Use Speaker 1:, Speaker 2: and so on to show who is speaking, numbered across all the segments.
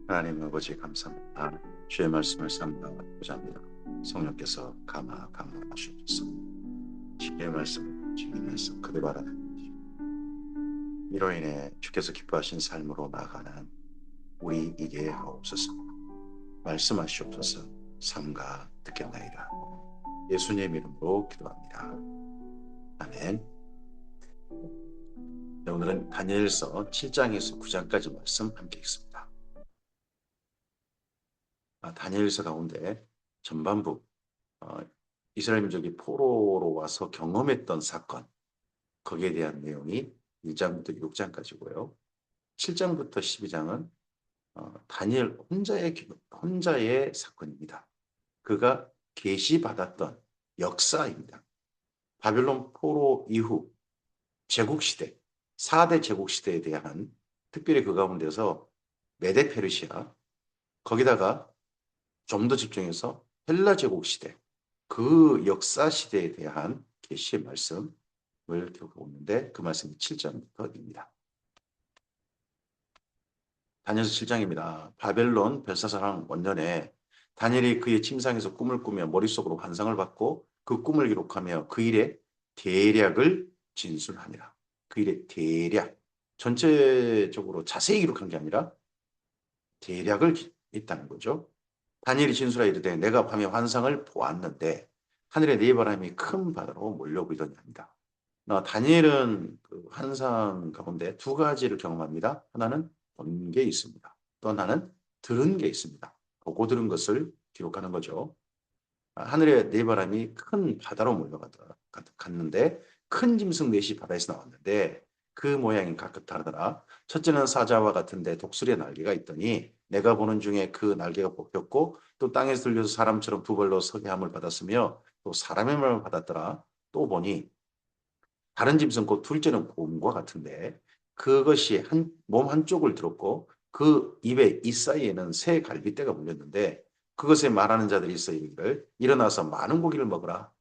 Speaker 1: 하나님 아버지 감사합니다. 주의 말씀을 삼가고자 합니다. 성령께서 감화하시옵소서. 주의 말씀, 주의 말씀 그대로 알아내 이로 인해 주께서 기뻐하신 삶으로 나아가는 우리에게 하옵소서. 말씀하시옵소서. 삼가 듣겠나이다. 예수님 이름으로 기도합니다. 아멘. 네, 오늘은 다니엘서 7장에서 9장까지 말씀 함께 읽습니다. 다니엘서 가운데 전반부 이스라엘 민족이 포로로 와서 경험했던 사건, 거기에 대한 내용이 1장부터 6장까지고요. 7장부터 12장은 다니엘 혼자의 사건입니다. 그가 계시받았던 역사입니다. 바벨론 포로 이후 제국시대, 4대 제국시대에 대한 특별히 그 가운데서 메데 페르시아, 거기다가 좀 더 집중해서 헬라 제국시대, 그 역사 시대에 대한 계시의 말씀을 기록하고 있는데 그 말씀이 7장부터입니다. 다니엘서 7장입니다. 바벨론 벨사사랑 원년에 다니엘이 그의 침상에서 꿈을 꾸며 머릿속으로 환상을 받고 그 꿈을 기록하며 그 일의 대략을 진술하니라. 그 일의 대략, 전체적으로 자세히 기록한 게 아니라 대략을 있다는 거죠. 다니엘이 진술하여 이르되 내가 밤에 환상을 보았는데 하늘에 네 바람이 큰 바다로 몰려오더니 합니다. 다니엘은 그 환상 가운데 두 가지를 경험합니다. 하나는 본 게 있습니다. 또 하나는 들은 게 있습니다. 보고 들은 것을 기록하는 거죠. 하늘에 네 바람이 큰 바다로 몰려갔는데 큰 짐승 넷이 바다에서 나왔는데 그 모양이 각각 다르더라. 첫째는 사자와 같은데 독수리의 날개가 있더니 내가 보는 중에 그 날개가 뽑혔고 또 땅에서 들려서 사람처럼 두 발로 서게 함을 받았으며 또 사람의 말을 받았더라. 또 보니 다른 짐승 곧 둘째는 곰과 같은데 그것이 몸 한쪽을 들었고 그 입에 이 사이에는 새 갈빗대가 물렸는데 그것에 말하는 자들이 있어 이르기를 일어나서 많은 고기를 먹으라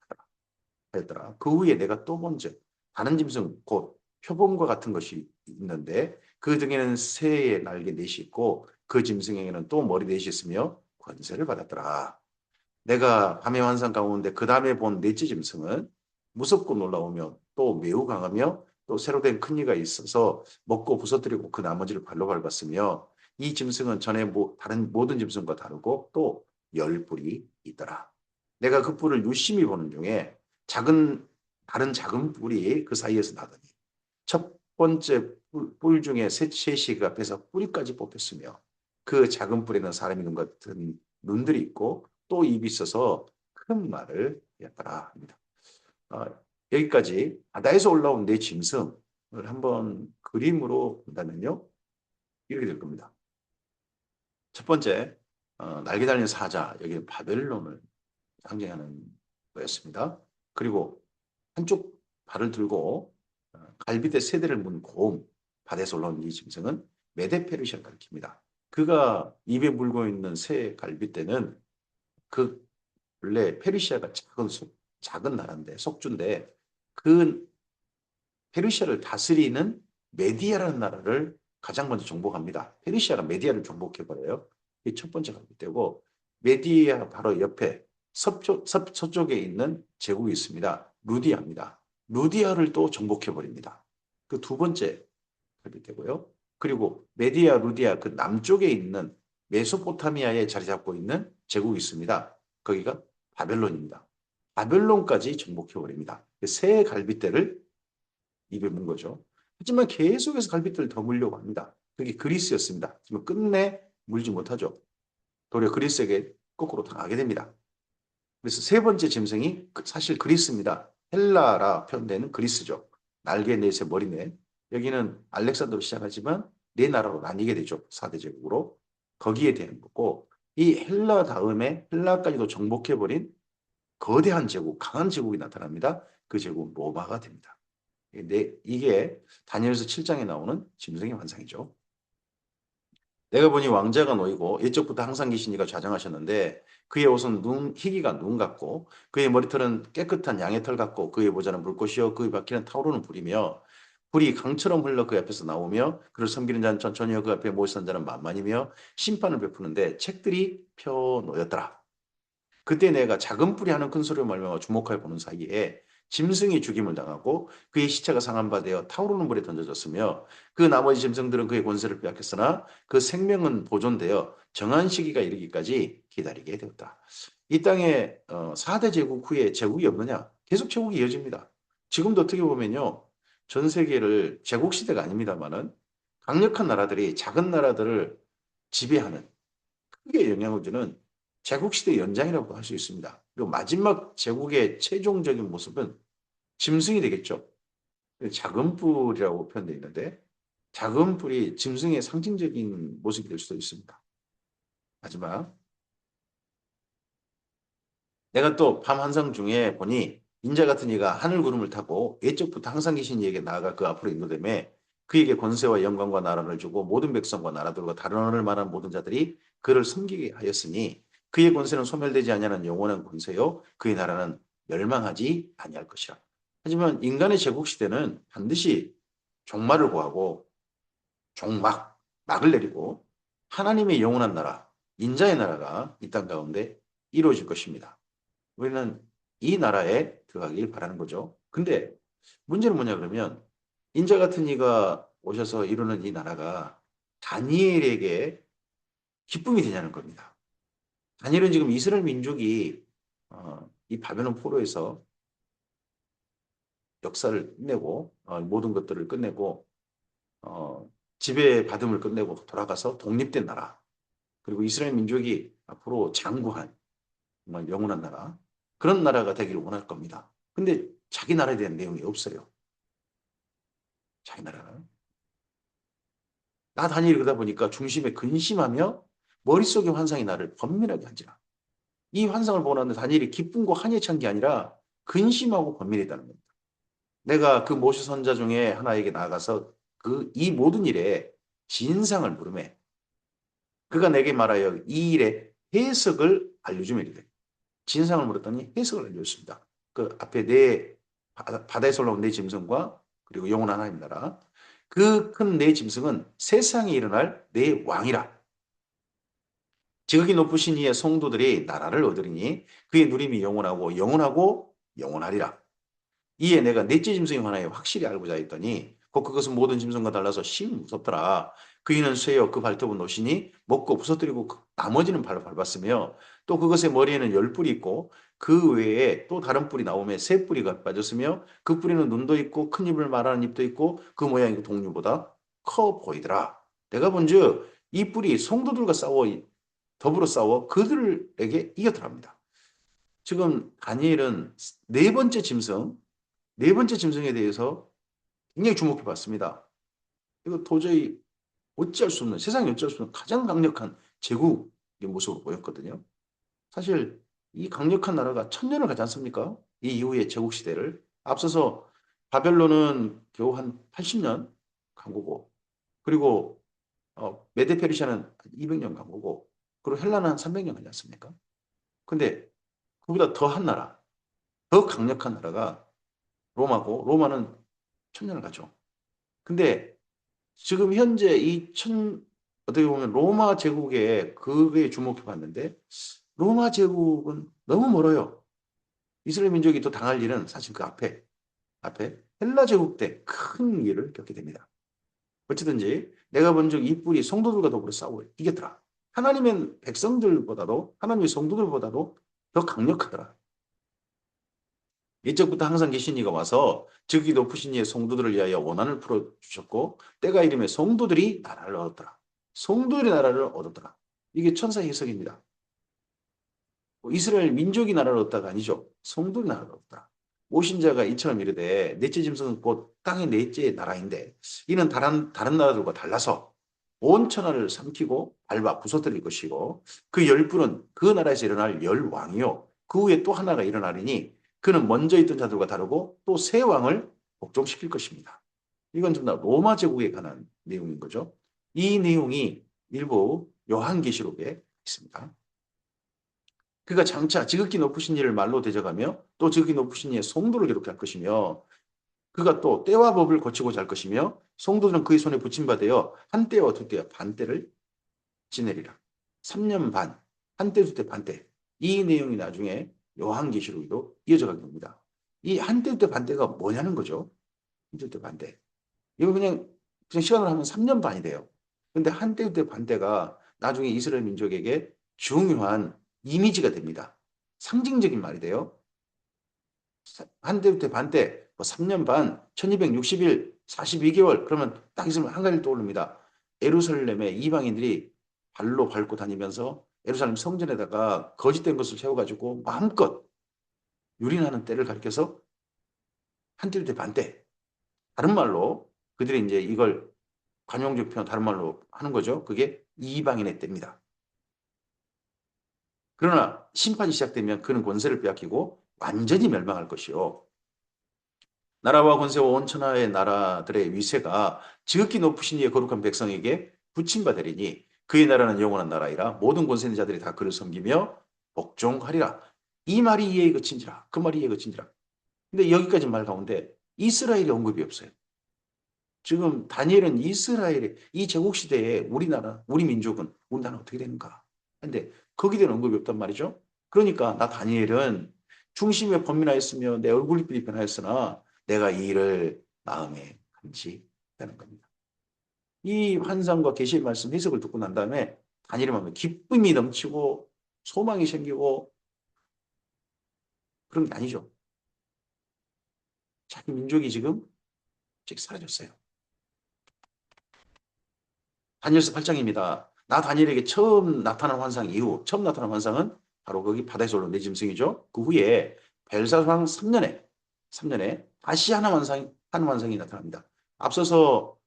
Speaker 1: 하였더라. 그 후에 내가 또 본즉 다른 짐승 곧 표범과 같은 것이 있는데 그 등에는 새의 날개 넷이 있고 그 짐승에게는 또 머리 넷이 있으며 권세를 받았더라. 내가 밤의 환상 가운데 그 다음에 본 넷째 짐승은 무섭고 놀라우며 또 매우 강하며 또 새로 된 큰 이가 있어서 먹고 부서뜨리고 그 나머지를 발로 밟았으며 이 짐승은 전에 다른 모든 짐승과 다르고 또 열 뿔이 있더라. 내가 그 뿔을 유심히 보는 중에 다른 작은 뿔이 그 사이에서 나더니 첫 번째 뿔 중에 셋이 앞에서 뿌리까지 뽑혔으며 그 작은 뿔에는 사람의 눈 같은 눈들이 있고 또 입이 있어서 큰 말을 했더라 합니다. 어, 여기까지 바다에서 올라온 네 짐승을 한번 그림으로 본다면요. 이렇게 될 겁니다. 첫 번째, 날개 달린 사자, 여기는 바벨론을 상징하는 거였습니다. 그리고 한쪽 발을 들고 갈빗대 세대를 문 곰, 바다에서 올라온 이 짐승은 메데페르시아를 가리킵니다. 그가 입에 물고 있는 새 갈빗대는 그 원래 페르시아가 작은 나라인데 속주인데 그 페르시아를 다스리는 메디아라는 나라를 가장 먼저 정복합니다. 페르시아가 메디아를 정복해버려요. 이게 첫 번째 갈빗대고 메디아 바로 옆에 서쪽에 있는 제국이 있습니다. 루디아입니다. 루디아를 또 정복해버립니다. 그 두 번째 갈빗대고요. 그리고 메디아, 루디아 그 남쪽에 있는 메소포타미아에 자리 잡고 있는 제국이 있습니다. 거기가 바벨론입니다. 바벨론까지 정복해버립니다. 새 갈빗대를 입에 문 거죠. 하지만 계속해서 갈빗대를 더 물려고 합니다. 그게 그리스였습니다. 하지만 끝내 물지 못하죠. 도리어 그리스에게 거꾸로 당하게 됩니다. 그래서 세 번째 짐승이 사실 그리스입니다. 헬라라 표현되는 그리스죠. 날개 넷에 머리 넷. 여기는 알렉산더로 시작하지만 네 나라로 나뉘게 되죠. 4대 제국으로. 거기에 대한 거고 이 헬라 다음에 헬라까지도 정복해버린 거대한 제국, 강한 제국이 나타납니다. 그 제국 로마가 됩니다. 이게 다니엘서 7장에 나오는 짐승의 환상이죠. 내가 보니 왕자가 놓이고 옛적부터 항상 계신 이가 좌정하셨는데 그의 옷은 희기가 눈 같고 그의 머리털은 깨끗한 양의 털 같고 그의 모자는 물꽃이요 그의 바퀴는 타오르는 불이며 불이 강처럼 흘러 그 앞에서 나오며 그를 섬기는 자는 천천히요 그 앞에 모여 선 자는 만만이며 심판을 베푸는데 책들이 펴놓였더라. 그때 내가 작은 뿔이 하는 큰 소리로 말미암아 주목하여 보는 사이에 짐승이 죽임을 당하고 그의 시체가 상한 바 되어 타오르는 물에 던져졌으며 그 나머지 짐승들은 그의 권세를 빼앗겼으나 그 생명은 보존되어 정한 시기가 이르기까지 기다리게 되었다. 이 땅에 4대 제국 후에 제국이 없느냐? 계속 제국이 이어집니다. 지금도 어떻게 보면요. 전 세계를 제국 시대가 아닙니다만은 강력한 나라들이 작은 나라들을 지배하는 크게 영향을 주는 제국시대 연장이라고 할 수 있습니다. 그리고 마지막 제국의 최종적인 모습은 짐승이 되겠죠. 작은 뿔이라고 표현되어 있는데 작은 뿔이 짐승의 상징적인 모습이 될 수도 있습니다. 마지막 내가 또 밤 환상 중에 보니 인자 같은 이가 하늘 구름을 타고 옛적부터 항상 계신 이에게 나아가 그 앞으로 인도되매 그에게 권세와 영광과 나라를 주고 모든 백성과 나라들과 다른 언어를 말하는 모든 자들이 그를 섬기게 하였으니 그의 권세는 소멸되지 아니하는 영원한 권세요 그의 나라는 멸망하지 아니할 것이라. 하지만 인간의 제국 시대는 반드시 종말을 구하고 종막 막을 내리고 하나님의 영원한 나라 인자의 나라가 이 땅 가운데 이루어질 것입니다. 우리는 이 나라에 들어가길 바라는 거죠. 근데 문제는 뭐냐 그러면 인자 같은 이가 오셔서 이루는 이 나라가 다니엘에게 기쁨이 되냐는 겁니다. 다니엘은 지금 이스라엘 민족이 이 바벨론 포로에서 역사를 끝내고 모든 것들을 끝내고 지배받음을 끝내고 돌아가서 독립된 나라 그리고 이스라엘 민족이 앞으로 장구한 정말 영원한 나라 그런 나라가 되기를 원할 겁니다. 근데 자기 나라에 대한 내용이 없어요. 자기 나라는. 나 다니엘 그러다 보니까 중심에 근심하며 머릿속의 환상이 나를 번민하게 한지라. 이 환상을 보고 나서 다니엘이 기쁨과 한이 찬 게 아니라 근심하고 번민했다는 겁니다. 내가 그 모세 선자 중에 하나에게 나아가서 그 이 모든 일에 진상을 물으매 그가 내게 말하여 이 일의 해석을 알려주며 이르되 진상을 물었더니 해석을 알려줬습니다. 그 앞에 네 바다에서 올라온 네 짐승과 그리고 영원한 하나님 나라 그 큰 네 짐승은 세상에 일어날 네 왕이라. 지극히 높으신 이의 성도들이 나라를 얻으리니 그의 누림이 영원하고 영원하고 영원하리라. 이에 내가 넷째 짐승에 관하여 확실히 알고자 했더니 곧 그것은 모든 짐승과 달라서 심 무섭더라. 그이는 쇠요 그 발톱은 노시니 먹고 부서뜨리고 나머지는 발로 밟았으며 또 그것의 머리에는 열 뿔이 있고 그 외에 또 다른 뿔이 나오며 세 뿔이가 빠졌으며 그 뿔에는 눈도 있고 큰 입을 말하는 입도 있고 그 모양이 동류보다 커 보이더라. 내가 본즉 이 뿔이 성도들과 더불어 싸워 그들에게 이겼더랍니다. 지금 다니엘은 네 번째 짐승에 대해서 굉장히 주목해 봤습니다. 이거 도저히 어찌할 수 없는, 세상에 어찌할 수 없는 가장 강력한 제국의 모습으로 보였거든요. 사실 이 강력한 나라가 천년을 가지 않습니까? 이 이후의 제국 시대를. 앞서서 바벨론은 겨우 한 80년 간 거고, 그리고 메데 페르시아는 200년 간 거고, 그리고 헬라는 한 300년 가지 않습니까? 근데 그보다 더한 나라, 더 강력한 나라가 로마고, 로마는 천년을 가죠. 근데 지금 현재 어떻게 보면 로마 제국에 그게 주목해 봤는데, 로마 제국은 너무 멀어요. 이스라엘 민족이 또 당할 일은 사실 그 앞에 헬라 제국 때 큰 일을 겪게 됩니다. 어찌든지 내가 본즉 이 뿔이 성도들과 더불어 싸워 이겼더라. 하나님의 성도들보다도 더 강력하더라. 옛적부터 항상 계신 이가 와서 즉이 높으신 이의 성도들을 위하여 원한을 풀어주셨고 때가 이름에 성도들이 나라를 얻었더라. 성도들이 나라를 얻었더라. 이게 천사 해석입니다. 이스라엘 민족이 나라를 얻다가 아니죠. 성도들이 나라를 얻었더라. 오신 자가 이처럼 이르되 넷째 짐승은 곧 땅의 넷째 나라인데 이는 다른 나라들과 달라서 온 천하를 삼키고 밟아 부서뜨릴 것이고 그 열불은 그 나라에서 일어날 열왕이요 그 후에 또 하나가 일어나리니 그는 먼저 있던 자들과 다르고 또 새 왕을 복종시킬 것입니다. 이건 전부 다 로마 제국에 관한 내용인 거죠. 이 내용이 일부 요한계시록에 있습니다. 그가 장차 지극히 높으신 이를 말로 대적하며 또 지극히 높으신 이의 성도를 기록할 것이며 그가 또 때와 법을 고치고자 할 것이며 성도들은 그의 손에 붙임받아요. 한 때와 두 때와 반 때를 지내리라. 3년 반, 한 때, 두 때, 반 때. 이 내용이 나중에 요한계시록으로 이어져 가게 됩니다. 이 한 때, 두 때, 반 때가 뭐냐는 거죠. 한 때, 두 때, 반 때. 이거 그냥 시간으로 하면 3년 반이 돼요. 근데 한 때, 두 때, 반 때가 나중에 이스라엘 민족에게 중요한 이미지가 됩니다. 상징적인 말이 돼요. 한 때, 두 때, 반 때, 뭐 3년 반, 1260일, 42개월, 그러면 딱 있으면 한 가지를 떠올립니다. 예루살렘의 이방인들이 발로 밟고 다니면서 예루살렘 성전에다가 거짓된 것을 세워가지고 마음껏 유린하는 때를 가리켜서 한 때, 두 때, 반 때. 다른 말로 그들이 이제 이걸 관용적 표현 다른 말로 하는 거죠. 그게 이방인의 때입니다. 그러나 심판이 시작되면 그는 권세를 빼앗기고 완전히 멸망할 것이요. 나라와 권세와 온 천하의 나라들의 위세가 지극히 높으신 이의 거룩한 백성에게 붙임받으리니 그의 나라는 영원한 나라이라 모든 권세 있는 자들이 다 그를 섬기며 복종하리라. 이 말이 이에 그친지라. 그 말이 이에 그친지라. 근데 여기까지 말 가운데 이스라엘의 언급이 없어요. 지금 다니엘은 이스라엘의 이 제국 시대에 우리나라, 우리 민족은 우리나라 어떻게 되는가? 근데 거기에 대한 언급이 없단 말이죠. 그러니까 나 다니엘은 중심에 범민하였으며 내 얼굴빛이 변하였으나 내가 이 일을 마음에 간직했다는 겁니다. 이 환상과 계시의 말씀 해석을 듣고 난 다음에 다니엘의 마음에 기쁨이 넘치고 소망이 생기고 그런 게 아니죠. 자기 민족이 지금 사라졌어요. 다니엘서 8장입니다. 나 다니엘에게 처음 나타난 환상 이후 처음 나타난 환상은 바로 거기 바다에서 올라온 내 짐승이죠. 그 후에 벨사상 3년에 다시 한 환상이 나타납니다. 앞서서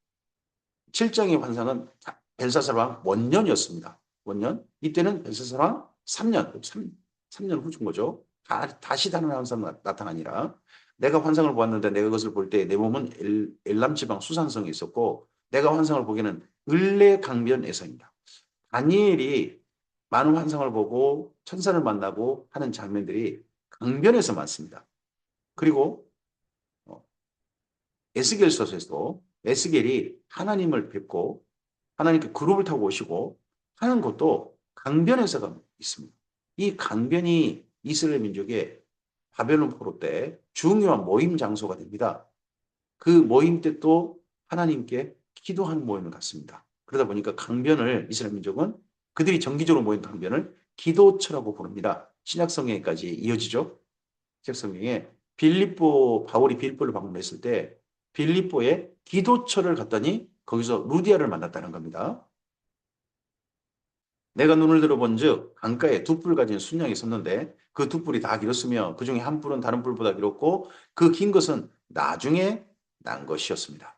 Speaker 1: 7장의 환상은 벨사살 왕 원년이었습니다. 원년. 이때는 벨사살 왕 3년, 3년 후준 거죠. 다시 다른 환상 나타나니라. 내가 환상을 보았는데 내가 그것을 볼 때 내 몸은 엘람 지방 수산성에 있었고 내가 환상을 보기에는 을레 강변에서입니다. 다니엘이 많은 환상을 보고 천사를 만나고 하는 장면들이 강변에서 많습니다. 그리고 에스겔서에서도 에스겔이 하나님을 뵙고 하나님께 그룹을 타고 오시고 하는 것도 강변에서가 있습니다. 이 강변이 이스라엘 민족의 바벨론 포로 때 중요한 모임 장소가 됩니다. 그 모임 때 또 하나님께 기도하는 모임을 갖습니다. 그러다 보니까 강변을 이스라엘 민족은 그들이 정기적으로 모인 강변을 기도처라고 부릅니다. 신약성경에까지 이어지죠. 신약성경에 바울이 빌립보를 방문했을 때 빌립보에 기도처를 갔더니 거기서 루디아를 만났다는 겁니다. 내가 눈을 들어본즉 강가에 두 뿔 가진 순양이 섰는데 그 두 뿔이 다 길었으며 그 중에 한 뿔은 다른 뿔보다 길었고 그 긴 것은 나중에 난 것이었습니다.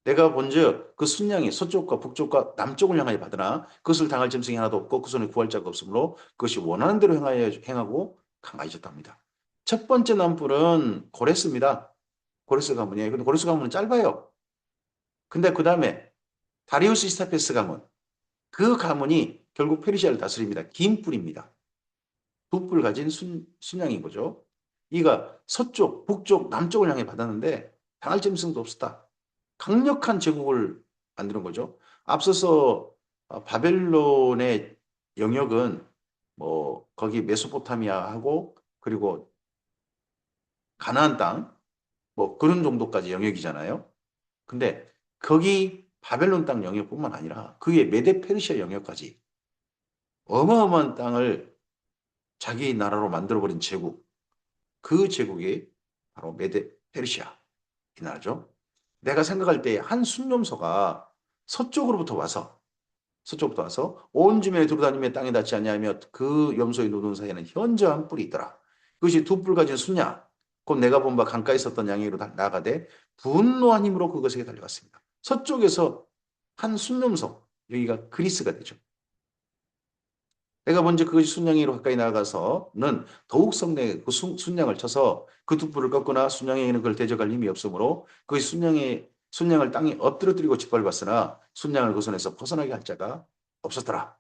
Speaker 1: 내가 본즉 그 순양이 서쪽과 북쪽과 남쪽을 향하여 받으나 그것을 당할 짐승이 하나도 없고 그 손에 구할 자가 없으므로 그것이 원하는 대로 행하고 강하여졌답니다. 첫 번째 난 뿔은 고레스입니다. 고레스 가문이에요. 근데 고레스 가문은 짧아요. 근데 그 다음에 다리우스 이스타페스 가문. 그 가문이 결국 페르시아를 다스립니다. 긴 뿔입니다. 두 뿔 가진 순양인 거죠. 이가 서쪽, 북쪽, 남쪽을 향해 받았는데 당할 짐승도 없었다. 강력한 제국을 만드는 거죠. 앞서서 바벨론의 영역은 뭐 거기 메소포타미아하고 그리고 가나안 땅 뭐 그런 정도까지 영역이잖아요. 근데 거기 바벨론 땅 영역뿐만 아니라 그의 메데 페르시아 영역까지 어마어마한 땅을 자기 나라로 만들어버린 제국, 그 제국이 바로 메데 페르시아 이 나라죠. 내가 생각할 때 한 순념소가 서쪽으로부터 와서 온 주민의 두루다니며 땅에 닿지 아니하며 그 염소의 노는 사이에는 현저한 뿔이 있더라. 그것이 두 뿔 가진 순양, 곧 내가 본 바 강가에 있었던 양에게로 나아가되 분노한 힘으로 그것에게 달려갔습니다. 서쪽에서 한 순념소, 여기가 그리스가 되죠. 내가 먼저 그것이 순양이로 가까이 나아가서는 더욱 성내게 그 순양을 쳐서 그 두 뿔을 꺾거나 순양에게는 그걸 대적할 힘이 없으므로 그것이 순양을 땅에 엎드러뜨리고 짓밟았으나 순양을 그 손에서 벗어나게 할 자가 없었더라.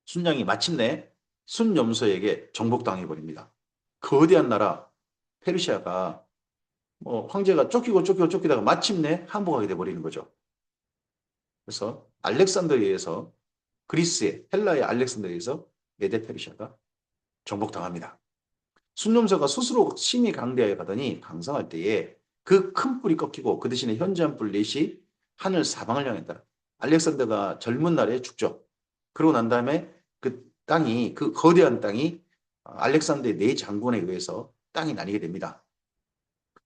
Speaker 1: 순양이 마침내 순염소에게 정복당해 버립니다. 거대한 나라 페르시아가 황제가 쫓기다가 마침내 항복하게 돼버리는 거죠. 그래서 알렉산드리아에서 그리스의 헬라의 알렉산드리아에서 메데 페르시아가 정복당합니다. 순념사가 스스로 심히 강대하여 가더니 강성할 때에 그 큰 뿔이 꺾이고 그 대신에 현저한 뿔 넷이 하늘 사방을 향했다. 알렉산더가 젊은 날에 죽죠. 그러고 난 다음에 그 거대한 땅이 알렉산더의 네 장군에 의해서 땅이 나뉘게 됩니다.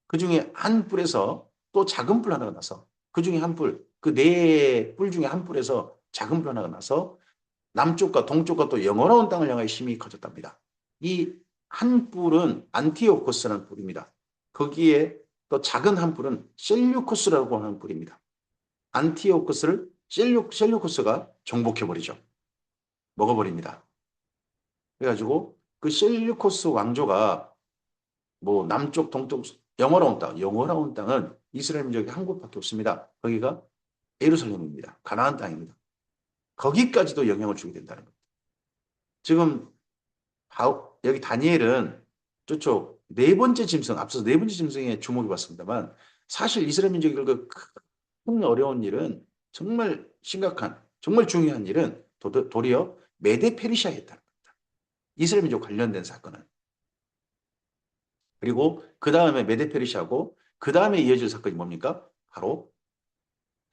Speaker 1: 그 중에 한 뿔에서 또 작은 뿔 하나가 나서 그 중에 한 뿔, 그 네 뿔 중에 한 뿔에서 작은 뿔 하나가 나서 남쪽과 동쪽과 또 영원한 땅을 향하여 힘이 커졌답니다. 이 한 뿔은 안티오코스라는 뿔입니다. 거기에 또 작은 한 뿔은 셀류코스라고 하는 뿔입니다. 안티오코스를 셀류코스가 정복해버리죠. 먹어버립니다. 그래가지고 그 셀류코스 왕조가 뭐 남쪽, 동쪽, 영어로운 땅은 이스라엘 민족이 한 곳밖에 없습니다. 거기가 예루살렘입니다. 가나안 땅입니다. 거기까지도 영향을 주게 된다는 겁니다. 지금 여기 다니엘은 저쪽 네 번째 짐승, 앞서 네 번째 짐승에 주목해 봤습니다만 사실 이스라엘 민족이 큰 어려운 일은 정말 심각한, 정말 중요한 일은 도리어 메데 페르시아에 있다는 겁니다. 이스라엘 민족 관련된 사건은. 그리고 그 다음에 메데 페르시아고 그 다음에 이어질 사건이 뭡니까? 바로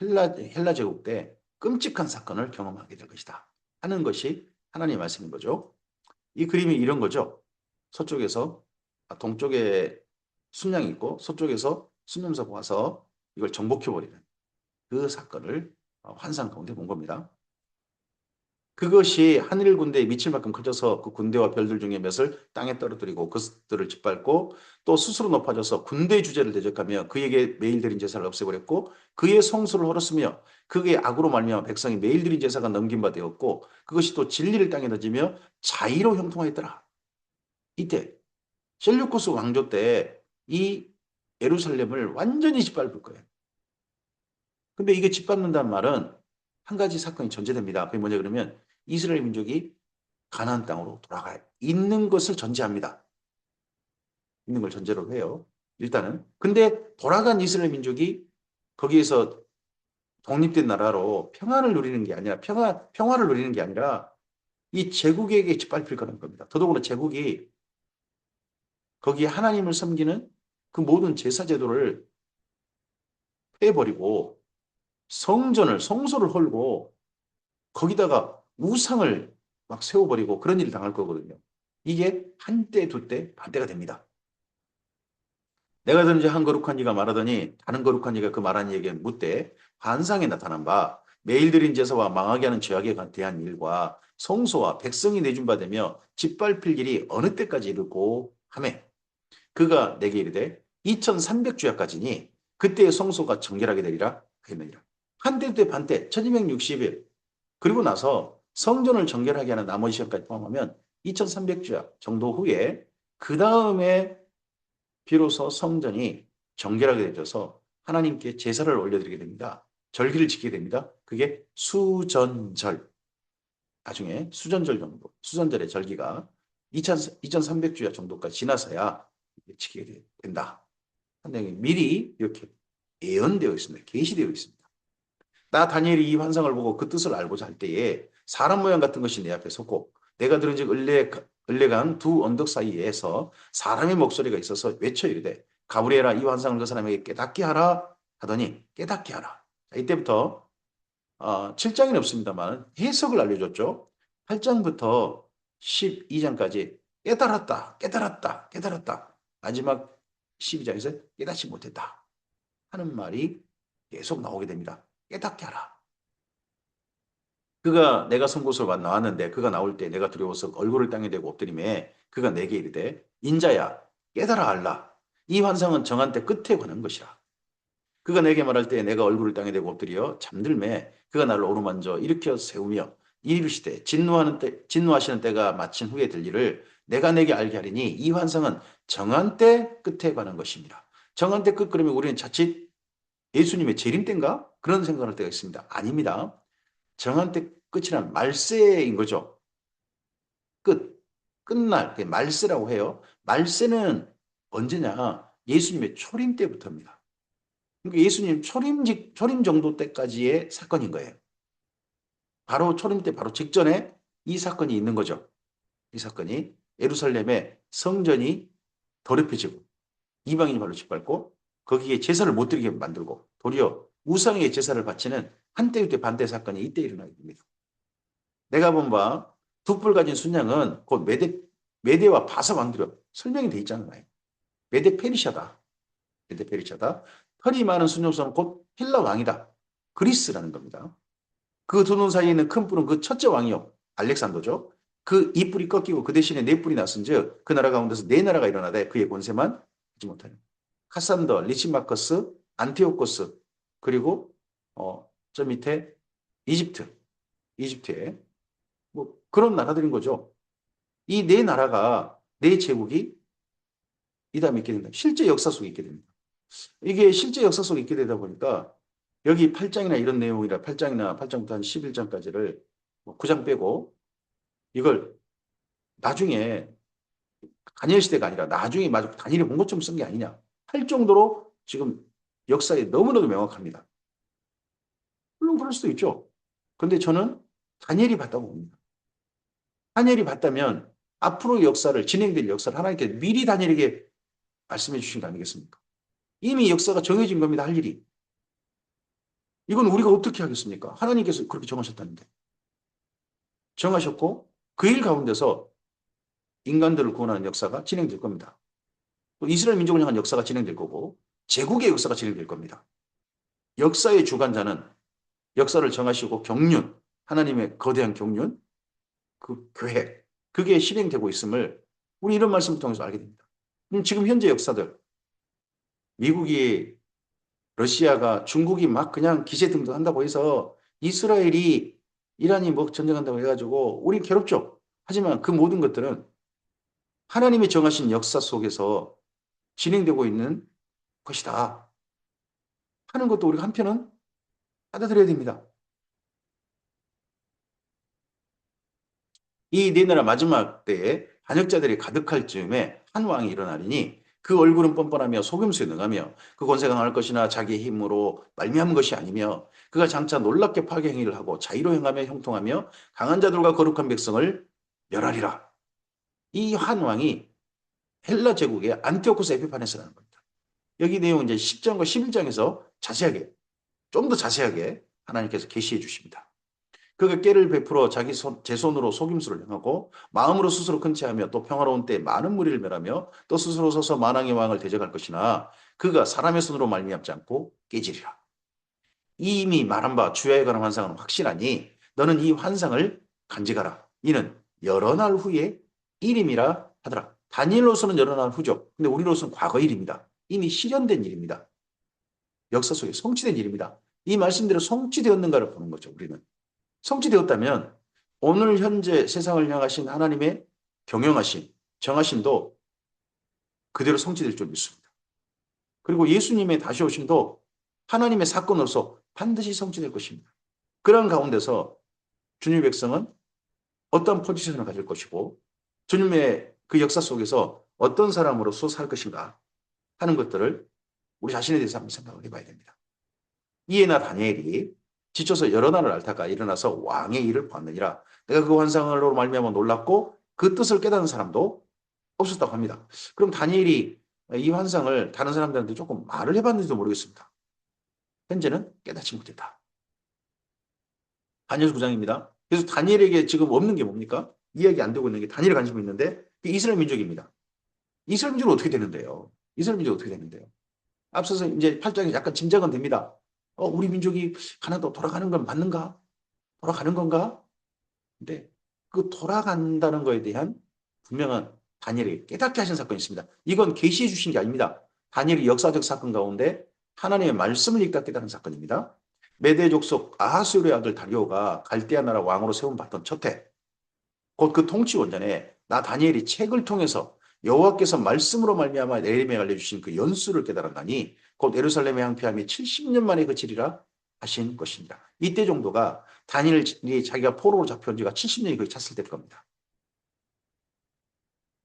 Speaker 1: 헬라 제국 때 끔찍한 사건을 경험하게 될 것이다 하는 것이 하나님의 말씀인 거죠. 이 그림이 이런 거죠. 서쪽에서 동쪽에 순양이 있고 서쪽에서 순념사가 와서 이걸 정복해버리는 그 사건을 환상 가운데 본 겁니다. 그것이 하늘 군대에 미칠 만큼 커져서 그 군대와 별들 중에 몇을 땅에 떨어뜨리고 그것들을 짓밟고 또 스스로 높아져서 군대의 주제를 대적하며 그에게 매일 드린 제사를 없애버렸고 그의 성소를 헐었으며 그의 악으로 말미암아 백성이 매일 드린 제사가 넘긴 바 되었고 그것이 또 진리를 땅에 던지며 자의로 형통하였더라. 이때 셀류쿠스 왕조 때 이 예루살렘을 완전히 짓밟을 거예요. 근데 이게 짓밟는다는 말은 한 가지 사건이 전제됩니다. 그게 뭐냐 그러면 이스라엘 민족이 가나안 땅으로 돌아가 있는 것을 전제합니다. 있는 걸 전제로 해요. 일단은. 근데 돌아간 이스라엘 민족이 거기에서 독립된 나라로 평화를 누리는 게 아니라 평화를 누리는 게 아니라 이 제국에게 짓밟힐 거라는 겁니다. 더더구나 제국이 거기에 하나님을 섬기는 그 모든 제사 제도를 빼버리고 성소를 헐고 거기다가 우상을 막 세워버리고 그런 일을 당할 거거든요. 이게 한때, 두때, 반때가 됩니다. 내가 든지 한 거룩한 이가 말하더니 다른 거룩한 이가 그 말한 이에게 묻되 환상에 나타난 바 매일 드린 제사와 망하게 하는 죄악에 대한 일과 성소와 백성이 내준 바 되며 짓밟힐 일이 어느 때까지 이르고 하매 그가 내게 이르되 2300주야까지니 그때의 성소가 정결하게 되리라 하였느니라. 한때 때 반때 1260일 그리고 나서 성전을 정결하게 하는 나머지 시간까지 포함하면 2300주야 정도 후에 그 다음에 비로소 성전이 정결하게 되어서 하나님께 제사를 올려드리게 됩니다. 절기를 지키게 됩니다. 그게 수전절. 나중에 수전절 정도, 수전절의 절기가 2300주야 정도까지 지나서야 지키게 된다. 하나님이 미리 이렇게 예언되어 있습니다. 계시되어 있습니다. 나 다니엘이 이 환상을 보고 그 뜻을 알고자 할 때에 사람 모양 같은 것이 내 앞에 섰고 내가 들은 즉 을레간 두 언덕 사이에서 사람의 목소리가 있어서 외쳐 이르되 가브리엘아 이 환상을 그 사람에게 깨닫게 하라 하더니 깨닫게 하라. 자, 이때부터 7장이 없습니다만 해석을 알려줬죠. 8장부터 12장까지 깨달았다, 깨달았다, 깨달았다. 마지막 12장에서 깨닫지 못했다 하는 말이 계속 나오게 됩니다. 깨닫게 하라. 그가 내가 선 곳으로 나왔는데 그가 나올 때 내가 두려워서 얼굴을 땅에 대고 엎드리매 그가 내게 이르되 인자야 깨달아 알라. 이 환상은 정한 때 끝에 관한 것이라. 그가 내게 말할 때 내가 얼굴을 땅에 대고 엎드려 잠들매 그가 나를 오르만져 일으켜 세우며 이르시되 진노하시는 때가 마친 후에 될 일을 내가 내게 알게 하리니 이 환상은 정한 때 끝에 관한 것입니다. 정한 때 끝 그러면 우리는 자칫 예수님의 재림 때인가? 그런 생각을 할 때가 있습니다. 아닙니다. 정한 때 끝이란 말세인 거죠. 끝날, 말세라고 해요. 말세는 언제냐? 예수님의 초림 때부터입니다. 그러니까 예수님 초림 정도 때까지의 사건인 거예요. 바로 초림 때 바로 직전에 이 사건이 있는 거죠. 이 사건이 예루살렘의 성전이 더럽혀지고 이방인이 발로 짓밟고 거기에 제사를 못 드리게 만들고 도리어 우상의 제사를 바치는 한때그때 반대 사건이 이때 일어나게 됩니다. 내가 본 바 두 뿔 가진 순양은 곧 메대와 바사 왕들로 설명이 돼 있잖아요. 메대 페르시아다. 메대 페르시아다. 털이 많은 순용소는 곧 헬라 왕이다. 그리스라는 겁니다. 그 두 눈 사이에 있는 큰 뿔은 그 첫째 왕이요. 알렉산더죠. 그 이 뿔이 꺾이고 그 대신에 네 뿔이 났은즉 그 나라 가운데서 네 나라가 일어나되 그의 권세만 하지 못하는. 카산더, 리시마커스, 안티오코스 그리고 저 밑에 이집트에 뭐 그런 나라들인 거죠. 이 네 나라가 네 제국이 이 다음에 있게 된다. 실제 역사 속에 있게 됩니다. 이게 실제 역사 속에 있게 되다 보니까 여기 8장이나 이런 내용이라 8장이나 8장부터 한 11장까지를 9장 빼고 이걸 나중에 다니엘 시대가 아니라 나중에 마저 다니엘이 본 것처럼 쓴 게 아니냐 할 정도로 지금 역사에 너무나도 명확합니다. 물론 그럴 수도 있죠. 그런데 저는 다니엘이 봤다고 봅니다. 다니엘이 봤다면 앞으로 역사를 진행될 역사를 하나님께 미리 다니엘에게 말씀해 주신 거 아니겠습니까? 이미 역사가 정해진 겁니다. 할 일이. 이건 우리가 어떻게 하겠습니까? 하나님께서 그렇게 정하셨다는데. 정하셨고 그 일 가운데서 인간들을 구원하는 역사가 진행될 겁니다. 또 이스라엘 민족을 향한 역사가 진행될 거고 제국의 역사가 진행될 겁니다. 역사의 주관자는 역사를 정하시고 경륜, 하나님의 거대한 경륜, 그 계획, 그게 실행되고 있음을 우리 이런 말씀을 통해서 알게 됩니다. 지금 현재 역사들, 미국이, 러시아가, 중국이 막 그냥 기세등등한다고 해서 이스라엘이, 이란이 뭐 전쟁한다고 해가지고 우리 괴롭죠. 하지만 그 모든 것들은 하나님이 정하신 역사 속에서 진행되고 있는 것이다 하는 것도 우리가 한편은 받아들여야 됩니다. 이 네 나라 마지막 때에 반역자들이 가득할 즈음에 한 왕이 일어나리니 그 얼굴은 뻔뻔하며 속임수에 능하며 그 권세가 강할 것이나 자기의 힘으로 말미암은 것이 아니며 그가 장차 놀랍게 파괴 행위를 하고 자의로 행하며 형통하며 강한 자들과 거룩한 백성을 멸하리라. 이 한 왕이 헬라 제국의 안티오코스 에피파네스라는 겁니다. 여기 내용 이제 10장과 11장에서 자세하게 좀 더 자세하게 하나님께서 계시해 주십니다. 그가 깨를 베풀어 제 손으로 속임수를 행하고 마음으로 스스로 큰 체하며 또 평화로운 때 많은 무리를 멸하며 또 스스로 서서 만왕의 왕을 대적할 것이나 그가 사람의 손으로 말미암지 않고 깨지리라. 이미 말한 바 주야에 관한 환상은 확실하니 너는 이 환상을 간직하라. 이는 여러 날 후에 일임이라 하더라. 다니엘로서는 여러 날 후죠. 근데 우리로서는 과거 일입니다. 이미 실현된 일입니다. 역사 속에 성취된 일입니다. 이 말씀대로 성취되었는가를 보는 거죠. 우리는. 성취되었다면 오늘 현재 세상을 향하신 하나님의 경영하심, 정하심도 그대로 성취될 줄 믿습니다. 그리고 예수님의 다시 오심도 하나님의 사건으로서 반드시 성취될 것입니다. 그런 가운데서 주님의 백성은 어떤 포지션을 가질 것이고 주님의 그 역사 속에서 어떤 사람으로서 살 것인가 하는 것들을 우리 자신에 대해서 한번 생각을 해봐야 됩니다. 이에 나 다니엘이 지쳐서 여러 날을 앓다가 일어나서 왕의 일을 보았느니라. 내가 그 환상으로 말미암아 놀랐고 그 뜻을 깨닫는 사람도 없었다고 합니다. 그럼 다니엘이 이 환상을 다른 사람들한테 조금 말을 해봤는지도 모르겠습니다. 현재는 깨닫지 못했다. 다니엘 9장입니다. 그래서 다니엘에게 지금 없는 게 뭡니까? 이야기 안 되고 있는 게 다니엘에 관심이 있는데 이스라엘 민족입니다. 이스라엘 민족은 어떻게 되는데요? 이스라엘 민족은 어떻게 되는데요? 앞서서 이제 8장에 약간 짐작은 됩니다. 우리 민족이 가나안으로 돌아가는 건 맞는가? 돌아가는 건가? 근데 그 돌아간다는 거에 대한 분명한 다니엘에게 깨닫게 하신 사건이 있습니다. 이건 계시해 주신 게 아닙니다. 다니엘이 역사적 사건 가운데 하나님의 말씀을 읽다 깨달은 사건입니다. 메대 족속 아하수르의 아들 다리오가 갈대아 나라 왕으로 세움받던 첫 해, 곧 그 통치 원전에 나 다니엘이 책을 통해서 여호와께서 말씀으로 말미암아 예레미야에 알려주신 그 연수를 깨달았나니 곧 예루살렘의 항폐함이 70년 만에 그치리라 하신 것입니다. 이때 정도가 다니엘이 자기가 포로로 잡혀온 지가 70년이 거의 찼을 때일 겁니다.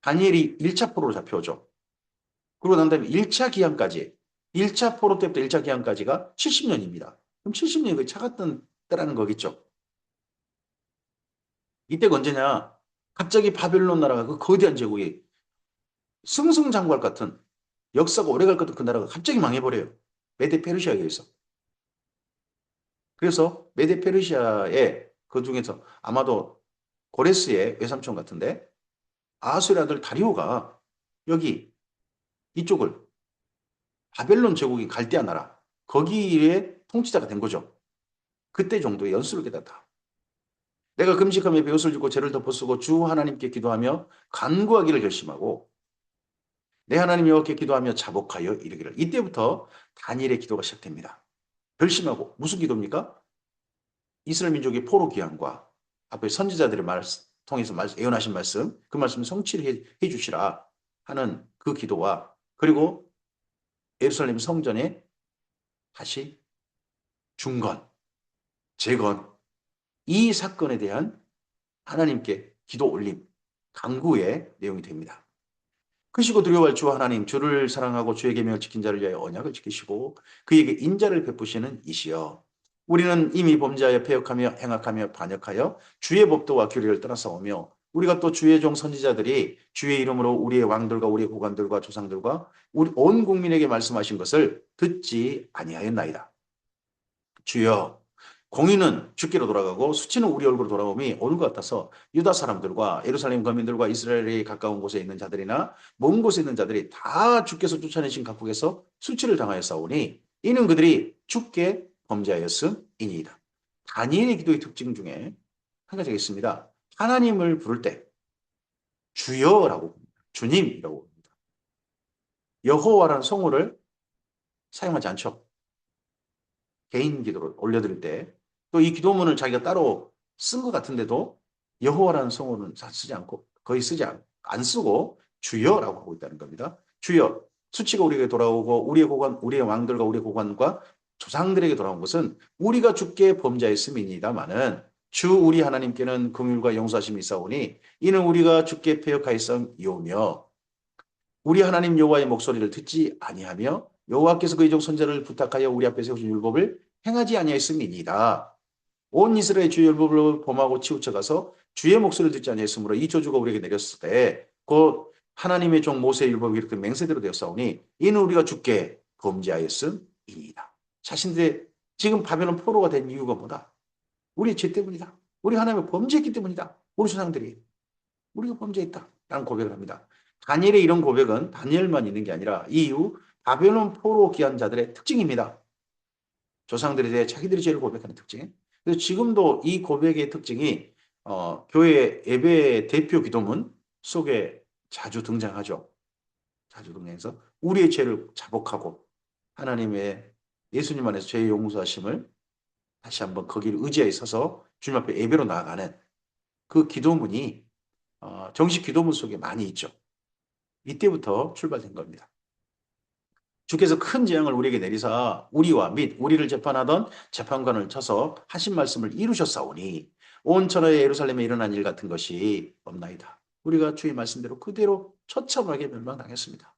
Speaker 1: 다니엘이 1차 포로로 잡혀오죠. 그러고 난 다음에 1차 기한까지, 1차 포로 때부터 1차 기한까지가 70년입니다. 그럼 70년이 거의 차갔던 때라는 거겠죠. 이때가 언제냐? 갑자기 바벨론 나라가 그 거대한 제국이 승승장구할 것 같은 역사가 오래갈 것 같은 그 나라가 갑자기 망해버려요. 메데 페르시아에 의해서. 그래서 메데 페르시아의 그 중에서 아마도 고레스의 외삼촌 같은데 아수르의 아들 다리오가 여기 이쪽을 바벨론 제국이 갈대아 나라 거기에 통치자가 된 거죠. 그때 정도의 연수를 깨닫다. 내가 금식하며 베옷을 입고 죄를 덮어쓰고 주 하나님께 기도하며 간구하기를 결심하고 내 하나님 여호와께 기도하며 자복하여 이르기를. 이때부터 다니엘의 기도가 시작됩니다. 결심하고 무슨 기도입니까? 이스라엘 민족의 포로 귀환과 앞에 선지자들의 말 통해서 예언하신 말씀, 그 말씀을 성취를 해 주시라 하는 그 기도와 그리고 예루살렘 성전의 다시 중건, 재건 이 사건에 대한 하나님께 기도 올림, 간구의 내용이 됩니다. 크시고 두려워할 주 하나님, 주를 사랑하고 주의 계명을 지킨 자를 위하여 언약을 지키시고 그에게 인자를 베푸시는 이시여. 우리는 이미 범죄하여 패역하며 행악하며 반역하여 주의 법도와 규례를 떠나싸우며 우리가 또 주의 종 선지자들이 주의 이름으로 우리의 왕들과 우리의 고관들과 조상들과 우리 온 국민에게 말씀하신 것을 듣지 아니하였나이다. 주여, 공의는 주께로 돌아가고 수치는 우리 얼굴로 돌아오미 오는 것 같아서 유다 사람들과 예루살렘 거민들과 이스라엘에 가까운 곳에 있는 자들이나 먼 곳에 있는 자들이 다 주께서 쫓아내신 각국에서 수치를 당하였사오니 이는 그들이 주께 범죄하였음이니이다. 다니엘의 기도의 특징 중에 한 가지가 있습니다. 하나님을 부를 때 주여라고 부릅니다. 주님이라고 부릅니다. 여호와라는 성호를 사용하지 않죠. 개인 기도를 올려드릴 때 또 이 기도문을 자기가 따로 쓴 것 같은데도 여호와라는 성호는 쓰지 않고 거의 안 쓰고 주여라고 하고 있다는 겁니다. 주여, 수치가 우리에게 돌아오고 우리의 고관, 우리의 왕들과 우리의 고관과 조상들에게 돌아온 것은 우리가 주께 범죄했음이니다마는 주 우리 하나님께는 긍휼과 용서하심이 있사오니 이는 우리가 주께 패역하였음이오며 우리 하나님 여호와의 목소리를 듣지 아니하며 여호와께서 그의 종 선지자를 부탁하여 우리 앞에 세우신 율법을 행하지 아니하였음이니이다. 온 이스라엘 주의 율법을 범하고 치우쳐가서 주의 목소리를 듣지 아니하였으므로 이 저주가 우리에게 내렸을 때 곧 하나님의 종 모세의 율법이 이렇게 맹세대로 되었사오니 이는 우리가 주께 범죄하였음이니이다. 자신들의 지금 바벨론 포로가 된 이유가 뭐다? 우리의 죄 때문이다. 우리 하나님을 범죄했기 때문이다. 우리 조상들이. 우리가 범죄했다. 라는 고백을 합니다. 다니엘의 이런 고백은 다니엘만 있는 게 아니라 이후 바벨론 포로 귀한 자들의 특징입니다. 조상들에 대해 자기들의 죄를 고백하는 특징. 그래서 지금도 이 고백의 특징이 교회 예배 대표 기도문 속에 자주 등장하죠. 자주 등장해서 우리의 죄를 자복하고 하나님의 예수님 안에서 죄의 용서하심을 다시 한번 거기를 의지하에 서서 주님 앞에 예배로 나아가는 그 기도문이 정식 기도문 속에 많이 있죠. 이때부터 출발된 겁니다. 주께서 큰 재앙을 우리에게 내리사 우리와 및 우리를 재판하던 재판관을 쳐서 하신 말씀을 이루셨사오니 온 천하의 예루살렘에 일어난 일 같은 것이 없나이다. 우리가 주의 말씀대로 그대로 처참하게 멸망당했습니다.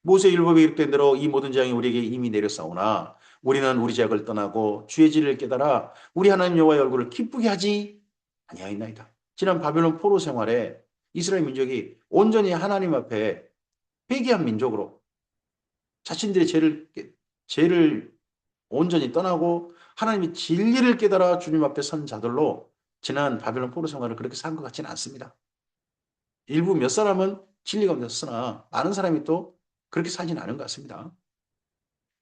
Speaker 1: 모세 율법에 기록된 대로 이 모든 재앙이 우리에게 이미 내렸사오나 우리는 우리 죄악을 떠나고 주의 진리를 깨달아 우리 하나님 여호와의 얼굴을 기쁘게 하지 아니하였나이다. 지난 바벨론 포로 생활에 이스라엘 민족이 온전히 하나님 앞에 회개한 민족으로 자신들의 죄를 온전히 떠나고 하나님의 진리를 깨달아 주님 앞에 선 자들로 지난 바벨론 포로 생활을 그렇게 산 것 같지는 않습니다. 일부 몇 사람은 진리 가운데 쓰나 많은 사람이 또 그렇게 살지는 않은 것 같습니다.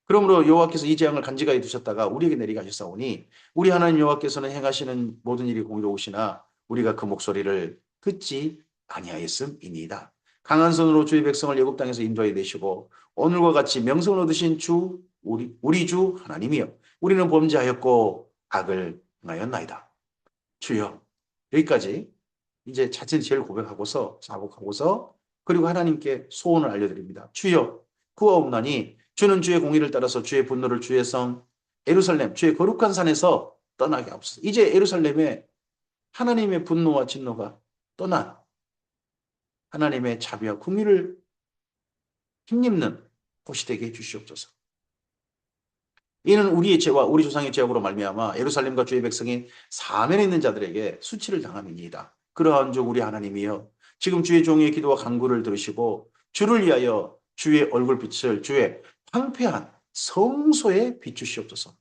Speaker 1: 그러므로 여호와께서 이 재앙을 간직하여 두셨다가 우리에게 내리게 하셨사오니 우리 하나님 여호와께서는 행하시는 모든 일이 공의로우시나 우리가 그 목소리를 듣지 아니하였음이니이다. 강한 손으로 주의 백성을 애굽 땅에서 인도해 내시고 오늘과 같이 명성을 얻으신 주 우리 주 하나님이여 우리는 범죄하였고 악을 행하였나이다. 주여 여기까지 이제 자신의 죄를 고백하고서 자복하고서 그리고 하나님께 소원을 알려드립니다. 주여 구하옵나니 주는 주의 공의를 따라서 주의 분노를 주의 성 예루살렘 주의 거룩한 산에서 떠나게 하옵소서. 이제 예루살렘에 하나님의 분노와 진노가 떠난 하나님의 자비와 긍휼을 힘입는 곳이 되게 해주시옵소서. 이는 우리의 죄와 우리 조상의 죄악으로 말미암아 예루살렘과 주의 백성이 사면에 있는 자들에게 수치를 당함이니이다. 그러한 즉 우리 하나님이여 지금 주의 종의 기도와 간구를 들으시고 주를 위하여 주의 얼굴빛을 주의 황폐한 성소에 비추시옵소서.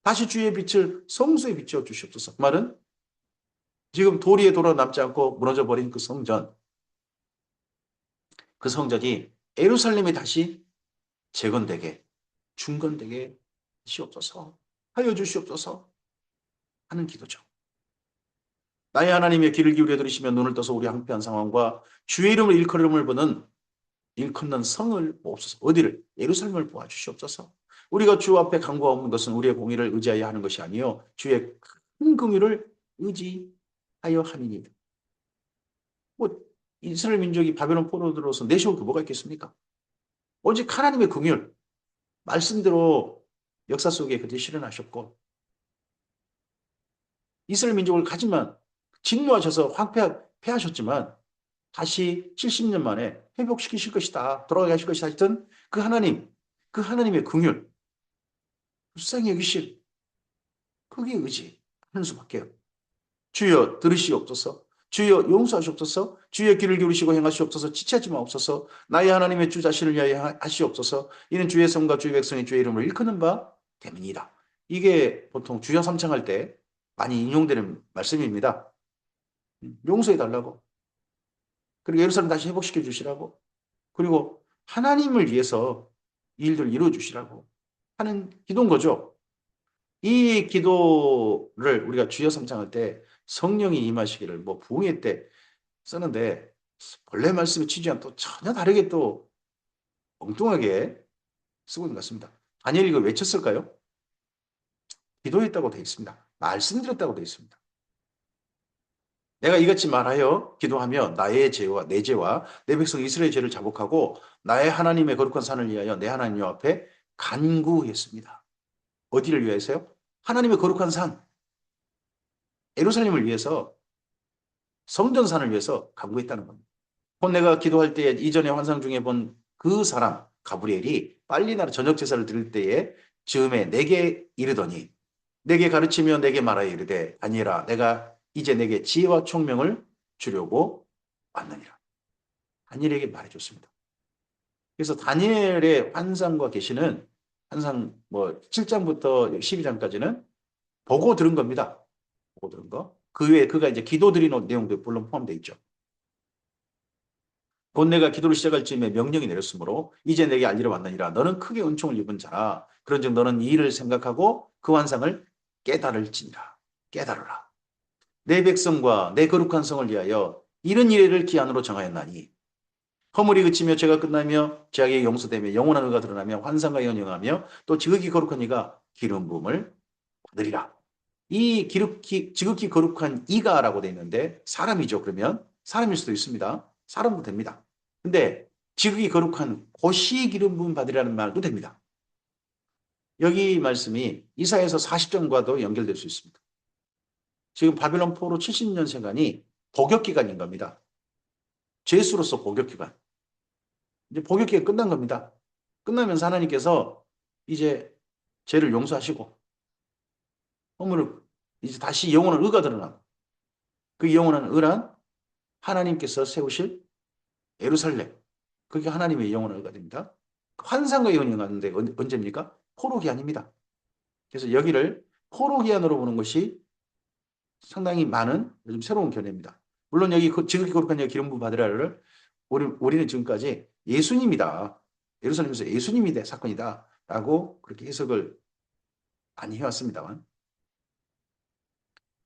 Speaker 1: 다시 주의 빛을 성소에 비추어 주시옵소서. 그 말은 지금 도리에 돌아 남지 않고 무너져 버린 그 성전, 그 성전이 예루살렘이 다시 재건되게 중건되게 시옵소서 하여 주시옵소서 하는 기도죠. 나의 하나님의 귀를 기울여 들으시며 눈을 떠서 우리 황폐한 상황과 주의 이름을 일컬음을 보는 일컫는 성을 보옵소서. 어디를? 예루살렘을 보아주시옵소서. 우리가 주 앞에 간구하는 것은 우리의 공의를 의지하여 하는 것이 아니요 주의 큰 긍휼을 의지하여 함이니이다. 뭐 이스라엘 민족이 바벨론 포로 들어서 내세울 게 뭐가 있겠습니까? 오직 하나님의 긍휼, 말씀대로 역사 속에 그때 실현하셨고 이스라엘 민족을 가지만 진노하셔서 황폐하셨지만 다시 70년 만에 회복시키실 것이다. 돌아가게 하실 것이다 했던 그 하나님, 그 하나님의 긍휼, 불쌍히 여기실 그게 의지하는 수밖에요. 주여 들으시옵소서. 주여 용서하시옵소서. 주여 귀를 기울이시고 행하시옵소서. 지체하지 마옵소서. 나의 하나님의 주 자신을 위하여 하시옵소서. 이는 주의 성과 주의 백성이 주의 이름을 일컫는 바 때문이다. 이게 보통 주여 삼창할 때 많이 인용되는 말씀입니다. 용서해 달라고. 그리고 예루살렘 다시 회복시켜 주시라고. 그리고 하나님을 위해서 이 일들을 이루어 주시라고 하는 기도인 거죠. 이 기도를 우리가 주여 삼창할 때 성령이 임하시기를 뭐 부흥회 때 쓰는데 본래 말씀의 취지와는 또 전혀 다르게 또 엉뚱하게 쓰고 있는 것 같습니다. 다니엘이 이거 외쳤을까요? 기도했다고 되어 있습니다. 말씀드렸다고 되어 있습니다. 내가 이같이 말하여 기도하며 나의 죄와 내 죄와 내 백성 이스라엘의 죄를 자복하고 나의 하나님의 거룩한 산을 위하여 내 하나님 앞에 간구했습니다. 어디를 위해서요? 하나님의 거룩한 산, 예루살렘을 위해서 성전산을 위해서 간구했다는 겁니다. 곧 내가 기도할 때에 이전에 환상 중에 본 그 사람 가브리엘이 빨리 나라 저녁 제사를 드릴 때에 즈음에 내게 이르더니 내게 가르치며 내게 말하여 이르되 다니엘아 내가 이제 내게 지혜와 총명을 주려고 왔느니라. 다니엘에게 말해줬습니다. 그래서 다니엘의 환상과 계시는 환상 뭐 7장부터 12장까지는 보고 들은 겁니다. 보고 들은 거. 그 외에 그가 이제 기도 드리는 내용도 물론 포함되어 있죠. 곧 내가 기도를 시작할 즈음에 명령이 내렸으므로 이제 내게 알리러 왔느니라. 너는 크게 은총을 입은 자라. 그런즉 너는 이 일을 생각하고 그 환상을 깨달을지니라. 깨달으라. 내 백성과 내 거룩한 성을 위하여 이런 일을 기한으로 정하였나니 허물이 그치며 죄가 끝나며 죄악이 용서되며 영원한 의가 드러나며 환상과 연영하며 또 지극히 거룩한 이가 기름 부음을 받으리라. 이 지극히 거룩한 이가라고 되어 있는데 사람이죠. 그러면 사람일 수도 있습니다. 사람도 됩니다. 근데 지극히 거룩한 고시 기름 부음 받으리라는 말도 됩니다. 여기 말씀이 이사야서 40장과도 연결될 수 있습니다. 지금 바벨론 포로 70년 세간이 복역 기간인 겁니다. 죄수로서 복역 기간. 이제 복역 기간 끝난 겁니다. 끝나면서 하나님께서 이제 죄를 용서하시고 허물을 이제 다시 영원한 의가 드러나고 그 영원한 의란 하나님께서 세우실 예루살렘. 그게 하나님의 영원한 의가 됩니다. 환상과 연영하는데 언제입니까? 포로 기한입니다. 그래서 여기를 포로 기한으로 보는 것이 상당히 많은 요즘 새로운 견해입니다. 물론 여기 지극히 거룩한 여기 기름 부음 받으라를 우리는 지금까지 예수님이다. 예루살렘에서 예수님이 된 사건이다. 라고 그렇게 해석을 많이 해왔습니다만.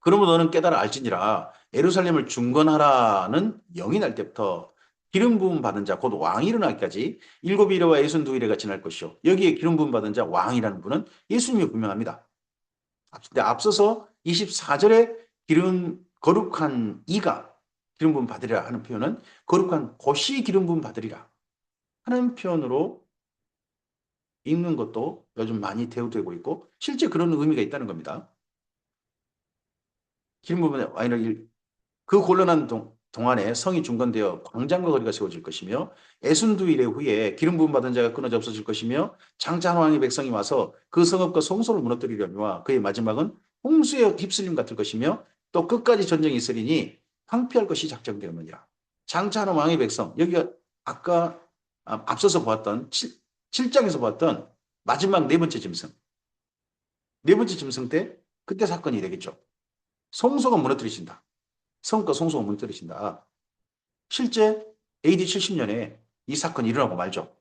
Speaker 1: 그러면 너는 깨달아 알지니라. 예루살렘을 중건하라는 영이 날 때부터 기름 부음 받은 자, 곧 왕이 일어나기까지 7일에와 62일에가 지날 것이요. 여기에 기름 부음 받은 자 왕이라는 분은 예수님이 분명합니다. 근데 앞서서 24절에 거룩한 이가 기름 부음 받으리라 하는 표현은 거룩한 곳이 기름 부음 받으리라 하는 표현으로 읽는 것도 요즘 많이 대우되고 있고 실제 그런 의미가 있다는 겁니다. 기름 부음의 왕이라 그 곤란한 동안에 성이 중건되어 광장과 거리가 세워질 것이며 애순두일의 후에 기름 부음 받은 자가 끊어져 없어질 것이며 장차 한 왕의 백성이 와서 그 성읍과 성소를 무너뜨리려니와 그의 마지막은 홍수에 휩쓸림 같을 것이며 또 끝까지 전쟁이 있으리니 황폐할 것이 작정되었느니라. 장차 한 왕의 백성, 여기가 아까 앞서서 보았던 7장에서 보았던 마지막 네 번째 짐승. 네 번째 짐승 때 그때 사건이 되겠죠. 성소가 무너뜨리신다. 성과 성소가 무너뜨리신다. 실제 AD 70년에 이 사건이 일어나고 말죠.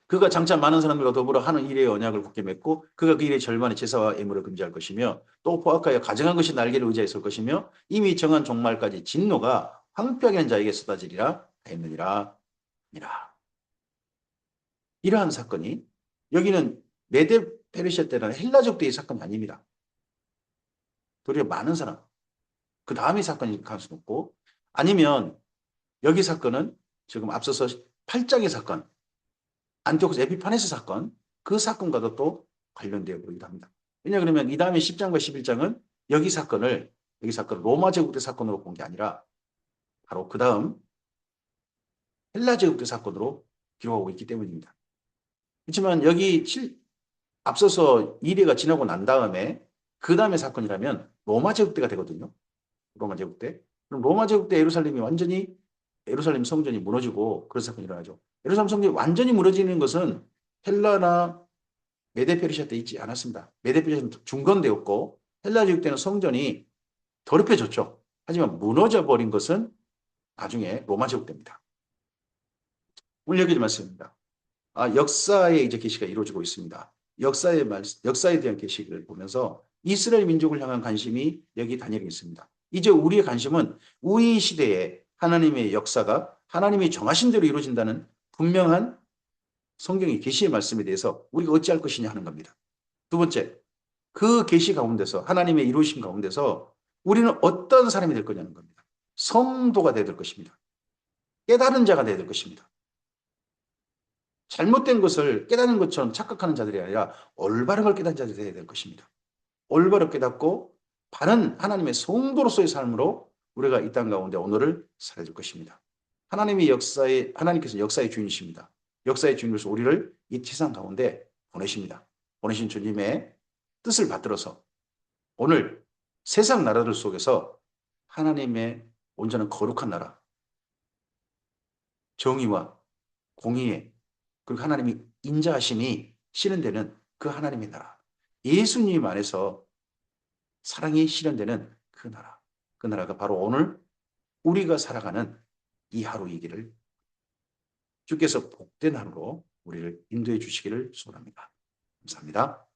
Speaker 1: 그가 장차 많은 사람들과 더불어 하는 일의 언약을 굳게 맺고 그가 그 일의 절반의 제사와 예물을 금지할 것이며 또 포악하여 가증한 것이 날개를 의지하여 설 것이며 이미 정한 종말까지 진노가 황폐하게 한 자에게 쏟아지리라 했느니라. 이러한 사건이 여기는 메데 페르시아 때는 헬라족 때의 사건이 아닙니다. 도리어 많은 사람. 그 다음에 사건이 갈 수도 없고 아니면 여기 사건은 지금 앞서서 8장의 사건, 안티오코스 에피파네스 사건, 그 사건과도 또 관련되어 보이기도 합니다. 왜냐 그러면 이 다음에 10장과 11장은 여기 사건을 로마 제국 때 사건으로 본 게 아니라 바로 그 다음 헬라 제국 때 사건으로 기록하고 있기 때문입니다. 그렇지만 여기 앞서서 2회가 지나고 난 다음에 그 다음에 사건이라면 로마 제국 때가 되거든요. 로마 제국 때. 그럼 로마 제국 때 예루살렘이 완전히 예루살렘 성전이 무너지고 그런 사건이 일어나죠. 예루살렘 성전이 완전히 무너지는 것은 헬라나 메데 페르시아 때 있지 않았습니다. 메데 페르시아는 중건되었고 헬라 제국 때는 성전이 더럽혀졌죠. 하지만 무너져 버린 것은 나중에 로마 제국 때입니다. 오늘 여기까지 말씀입니다. 역사의 이제 계시가 이루어지고 있습니다. 역사에 대한 계시를 보면서 이스라엘 민족을 향한 관심이 여기 다니엘에 있습니다. 이제 우리의 관심은 우리 시대에 하나님의 역사가 하나님이 정하신 대로 이루어진다는 분명한 성경의 계시의 말씀에 대해서 우리가 어찌할 것이냐 하는 겁니다. 두 번째, 그 계시 가운데서 하나님의 이루신 가운데서 우리는 어떤 사람이 될 거냐는 겁니다. 성도가 되어야 될 것입니다. 깨달은 자가 되어야 될 것입니다. 잘못된 것을 깨닫는 것처럼 착각하는 자들이 아니라 올바른 걸 깨닫는 자들이 되어야 될 것입니다. 올바르게 깨닫고 바른 하나님의 성도로서의 삶으로 우리가 이 땅 가운데 오늘을 살아줄 것입니다. 하나님께서 역사의 주인이십니다. 역사의 주인으로서 우리를 이 세상 가운데 보내십니다. 보내신 주님의 뜻을 받들어서 오늘 세상 나라들 속에서 하나님의 온전한 거룩한 나라, 정의와 공의의 그리고 하나님이 인자하심이 실현되는 그 하나님의 나라, 예수님 안에서 사랑이 실현되는 그 나라, 그 나라가 바로 오늘 우리가 살아가는 이 하루이기를 주께서 복된 하루로 우리를 인도해 주시기를 소원합니다. 감사합니다.